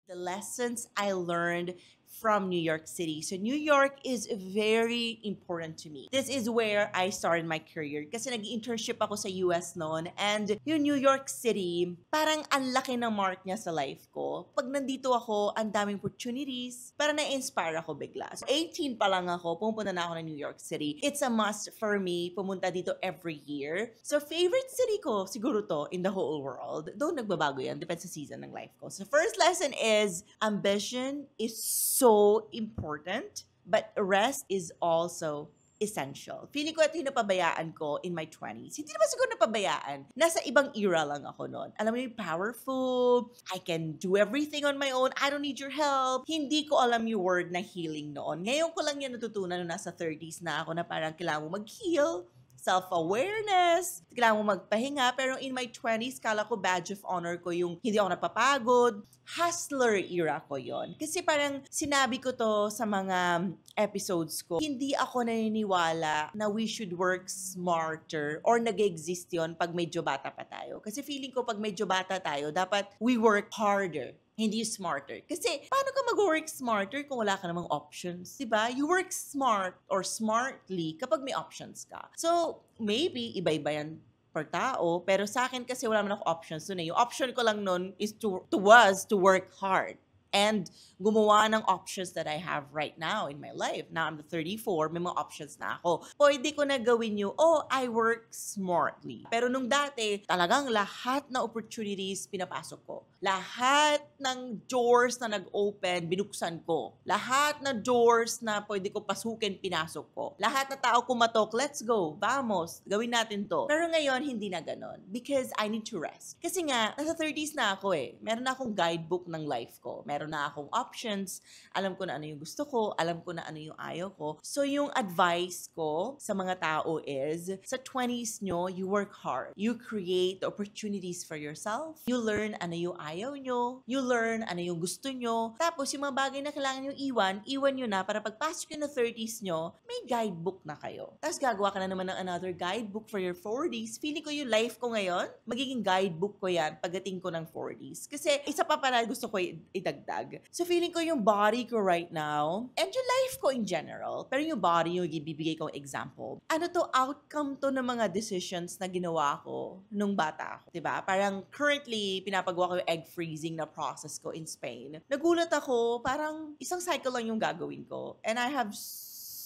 the lessons I learned from New York City. So New York is very important to me. This is where I started my career kasi nag-internship ako sa US noon, and yung New York City, parang ang laki ng mark niya sa life ko. Pag nandito ako, ang daming opportunities, para na-inspire ako bigla. So 18 pa lang ako, pumunta na ako ng New York City. It's a must for me pumunta dito every year. So favorite city ko, siguro to, in the whole world. Though nagbabago yan, depends sa season ng life ko. So first lesson is, ambition is so important, but rest is also essential. Feeling ko ito yung napabayaan ko in my 20s. Hindi naman siguro napabayaan. Nasa ibang era lang ako noon. Alam mo yung powerful, I can do everything on my own, I don't need your help. Hindi ko alam yung word na healing noon. Ngayon ko lang yan natutunan nung nasa 30s na ako, na parang kailangan mo mag-heal, self-awareness, kailangan mo magpahinga. Pero in my 20s, kala ko badge of honor ko yung hindi ako napapagod. Hustler era ko yon. Kasi parang sinabi ko to sa mga episodes ko, hindi ako naniniwala na we should work smarter or nag-exist yon pag medyo bata pa tayo. Kasi feeling ko pag medyo bata tayo, dapat we work harder, hindi smarter. Kasi paano ka mag-work smarter kung wala ka namang options? Diba? You work smart or smartly kapag may options ka. So, maybe iba-iba yan per tao, pero sa akin kasi wala naman ako options dun eh. Yung option ko lang nun is was to work hard and gumawa ng options that I have right now in my life. Now I'm 34, may mga options na ako. Pwede ko na gawin yung, oh, I work smartly. Pero nung dati, talagang lahat na opportunities pinapasok ko. Lahat ng doors na nag-open, binuksan ko. Lahat na doors na pwede ko pasukin, pinasok ko. Lahat na tao kumatok, let's go, vamos, gawin natin to. Pero ngayon, hindi na ganon. Because I need to rest. Kasi nga, nasa 30s na ako eh. Meron na akong guidebook ng life ko. Meron na akong options. Alam ko na ano yung gusto ko. Alam ko na ano yung ayaw ko. So yung advice ko sa mga tao is, sa 20s nyo, you work hard. You create the opportunities for yourself. You learn ano yung ayaw nyo. You learn ano yung gusto nyo. Tapos yung mga bagay na kailangan nyo iwan nyo na para pagpasok nyo na 30s nyo, may guidebook na kayo. Tapos gagawa ka na naman ng another guidebook for your 40s. Feeling ko yung life ko ngayon, magiging guidebook ko yan pagdating ko ng 40s. Kasi isa pa pala gusto ko idagdag. So feeling ko yung body ko right now, and yung life ko in general, pero yung body yung ibibigay kong example. Ano to, outcome to ng mga decisions na ginawa ko nung bata ako. Diba? Parang currently, pinapagawa ko yung egg freezing na process ko in Spain. Nagulat ako, parang isang cycle lang yung gagawin ko. And I have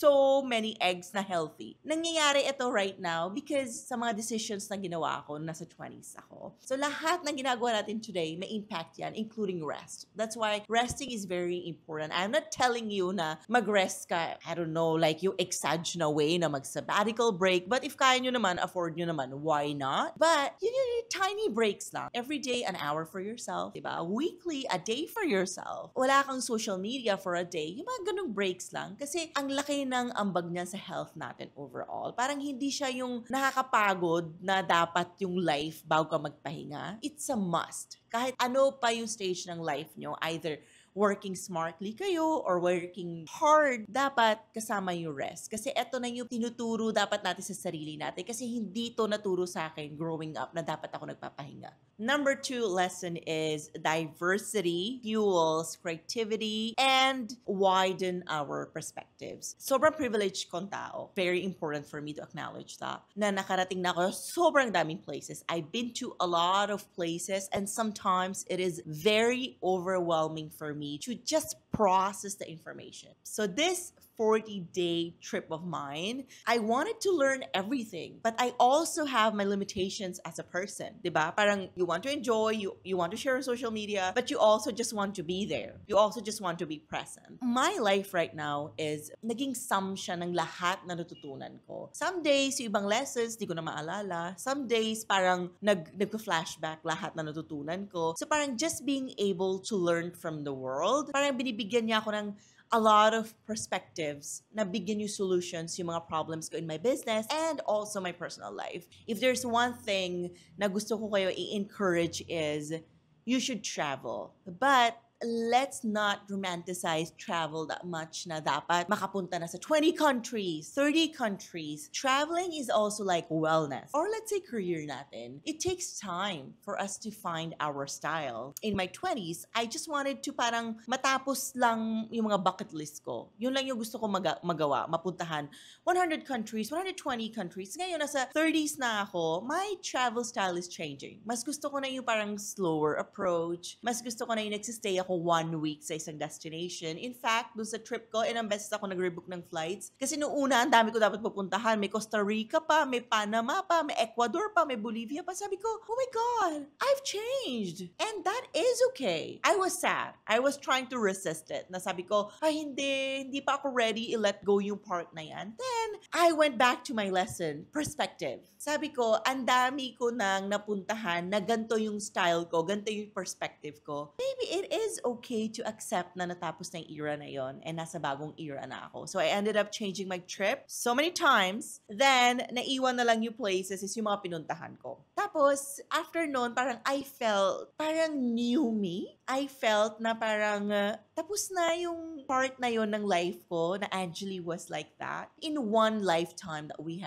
so many eggs na healthy. Nangyayari ito right now because sa mga decisions na ginawa ko, nasa 20s ako. So lahat ng ginagawa natin today, may impact yan, including rest. That's why resting is very important. I'm not telling you na mag-rest ka, I don't know, like yung exage na way na mag-sabbatical break. But if kaya nyo naman, afford nyo naman, why not? But yun yung tiny breaks lang. Every day, an hour for yourself. Diba? Weekly, a day for yourself. Wala kang social media for a day. Yung mga ganung breaks lang. Kasi ang laki ng ambag niya sa health natin overall. Parang hindi siya yung nakakapagod na dapat yung life bago ka magpahinga. It's a must. Kahit ano pa yung stage ng life nyo, either working smartly kayo or working hard, dapat kasama yung rest. Kasi eto na yung tinuturo dapat natin sa sarili natin. Kasi hindi to naturo sa akin growing up na dapat ako nagpapahinga. Number 2 lesson is diversity fuels creativity and widen our perspectives. Sobrang privileged kong tao. Very important for me to acknowledge that. Na nakarating na ako sobrang daming places. I've been to a lot of places and sometimes it is very overwhelming for me to just process the information. So this 40-day trip of mine, I wanted to learn everything, but I also have my limitations as a person, diba? Parang you want to enjoy, you want to share on social media, but you also just want to be there. You also just want to be present. My life right now is naging sum siya ng lahat na natutunan ko. Some days, yung ibang lessons, di ko na maalala. Some days, parang nagpa-flashback lahat na natutunan ko. So parang just being able to learn from the world, parang binibigyan niya ako ng a lot of perspectives na bigyan you solutions yung mga problems ko in my business and also my personal life. If there's one thing na gusto ko kayo i-encourage is you should travel. But let's not romanticize travel that much na dapat makapunta na sa 20 countries, 30 countries. Traveling is also like wellness. Or let's say career natin. It takes time for us to find our style. In my 20s, I just wanted to parang matapos lang yung mga bucket list ko. Yun lang yung gusto ko magawa, mapuntahan. 100 countries, 120 countries. Ngayon, nasa 30s na ako, my travel style is changing. Mas gusto ko na yung parang slower approach. Mas gusto ko na yung nagsistay ako 1 week sa isang destination. In fact, dun sa trip ko, ilang beses ako nag-rebook ng flights. Kasi noong una, ang dami ko dapat pupuntahan. May Costa Rica pa, may Panama pa, may Ecuador pa, may Bolivia pa. Sabi ko, oh my God, I've changed. And that is okay. I was sad. I was trying to resist it. Nasabi ko, ay hindi pa ako ready i-let go yung part na yan. Then, I went back to my lesson, perspective. Sabi ko, ang dami ko nang napuntahan na ganito yung style ko, ganito yung perspective ko. Maybe it is okay to accept na natapos na yung era na yon and nasa bagong era na ako. So I ended up changing my trip so many times. Then, naiwan na lang yung places is yung mga pinuntahan ko. Tapos, after noon, parang I felt, parang new me. I felt na parang tapos na yung part na yon ng life ko na Angeli was like that. In one lifetime that we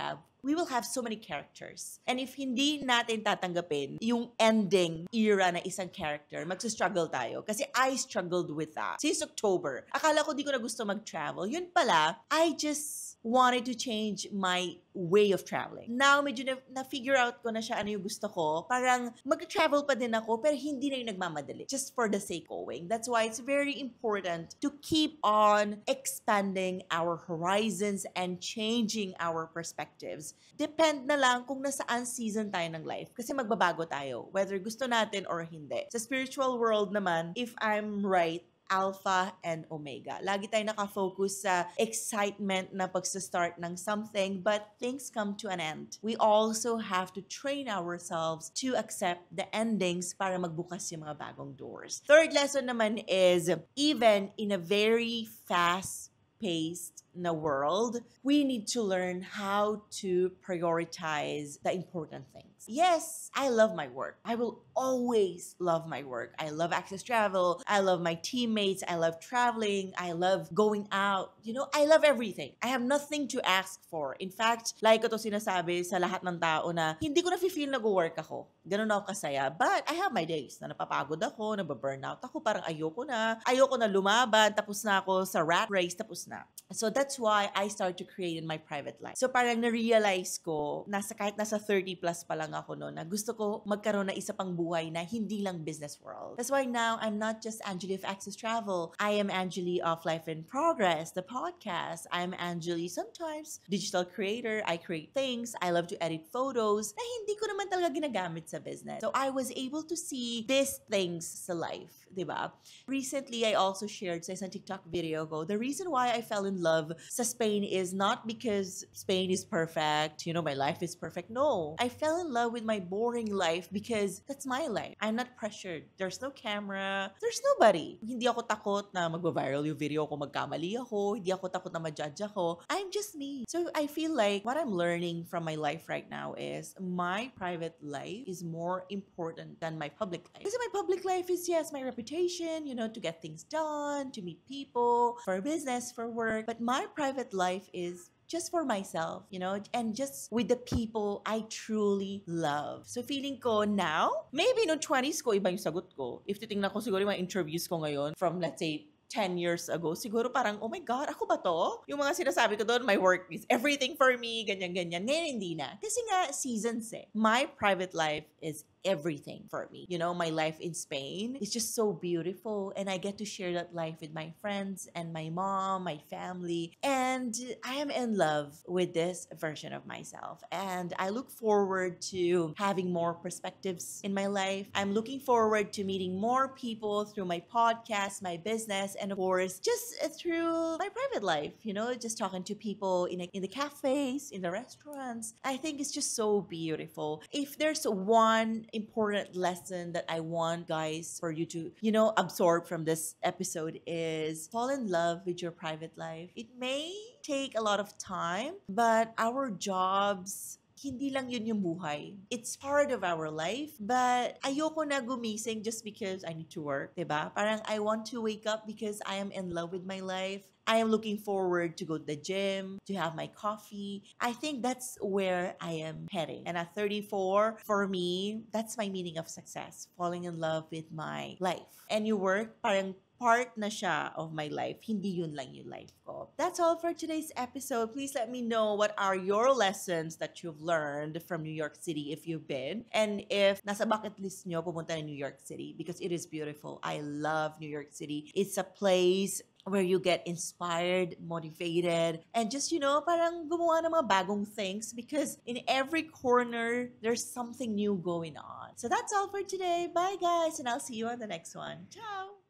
will have so many characters. And if hindi natin tatanggapin yung ending era na isang character, magsa-struggle tayo. Kasi I struggled with that. Since October, akala ko di ko na gusto mag-travel. Yun pala, I just wanted to change my way of traveling. Now, medyo na-figure out ko na siya ano yung gusto ko. Parang mag-travel pa din ako, pero hindi na yung nagmamadali. Just for the sake of going. That's why it's very important to keep on expanding our horizons and changing our perspectives. Depend na lang kung nasaan season tayo ng life. Kasi magbabago tayo, whether gusto natin or hindi. Sa spiritual world naman, if I'm right, Alpha and Omega. Lagi tayo nakafocus sa excitement na pagsa-start ng something, but things come to an end. We also have to train ourselves to accept the endings para magbukas yung mga bagong doors. Third lesson naman is, even in a very fast-paced na world, we need to learn how to prioritize the important things. Yes, I love my work. I will always love my work. I love Access Travel. I love my teammates. I love traveling. I love going out. You know, I love everything. I have nothing to ask for. In fact, like ko to sinasabi sa lahat ng tao na hindi ko na-feel nag-work ako. Ganun ako kasaya. But I have my days na napapagod ako, nababurnout ako, parang ayoko na lumaban, tapos na ako sa rat race, tapos na. So that's why I started to create in my private life. So parang na-realize ko, kahit nasa 30 plus pa lang ako noon, na gusto ko magkaroon na isa pang buhay na hindi lang business world. That's why now I'm not just Angeli of Access Travel. I am Angeli of Life in Progress, the podcast. I'm Angeli, sometimes digital creator. I create things. I love to edit photos na hindi ko naman talaga ginagamit sa business. So I was able to see these things sa life, diba? Recently, I also shared sa isang TikTok video ko, the reason why I fell in love sa Spain is not because Spain is perfect, you know, my life is perfect. No, I fell in love with my boring life because that's my life. I'm not pressured. There's no camera. There's nobody. Hindi ako takot na magba-viral yung video ko, magkamali ako. Hindi ako takot na ma-judge ako. I'm just me. So I feel like what I'm learning from my life right now is my private life is more important than my public life. Kasi my public life is, yes, my reputation, you know, to get things done, to meet people, for business, for work. But my private life is just for myself, you know, and just with the people I truly love. So feeling ko now, maybe no 20s ko, iba yung sagot ko. If titingnan ko siguro yung mga interviews ko ngayon from, let's say, 10 years ago, siguro parang, oh my God, ako ba to? Yung mga sinasabi ko doon, my work is everything for me, ganyan-ganyan. Ngayon, hindi na. Kasi nga, seasons eh. My private life is everything for me. You know, my life in Spain is just so beautiful, and I get to share that life with my friends and my mom, my family, and I am in love with this version of myself, and I look forward to having more perspectives in my life. I'm looking forward to meeting more people through my podcast, my business, and of course, just through my private life, you know, just talking to people in the cafes, in the restaurants. I think it's just so beautiful. If there's one important lesson that I want guys for you to, you know, absorb from this episode is fall in love with your private life. It may take a lot of time, but our jobs hindi lang yun yung buhay. It's part of our life, but ayoko na gumising just because I need to work, 'di ba? Parang I want to wake up because I am in love with my life. I am looking forward to go to the gym, to have my coffee. I think that's where I am heading. And at 34, for me, that's my meaning of success, falling in love with my life. And your work, parang part na siya of my life. Hindi yun lang yung life ko. That's all for today's episode. Please let me know what are your lessons that you've learned from New York City if you've been. And if nasa bucket list nyo pumunta ng New York City because it is beautiful. I love New York City. It's a place where you get inspired, motivated, and just, parang gumawa ng mga bagong things because in every corner, there's something new going on. So that's all for today. Bye, guys, and I'll see you on the next one. Ciao!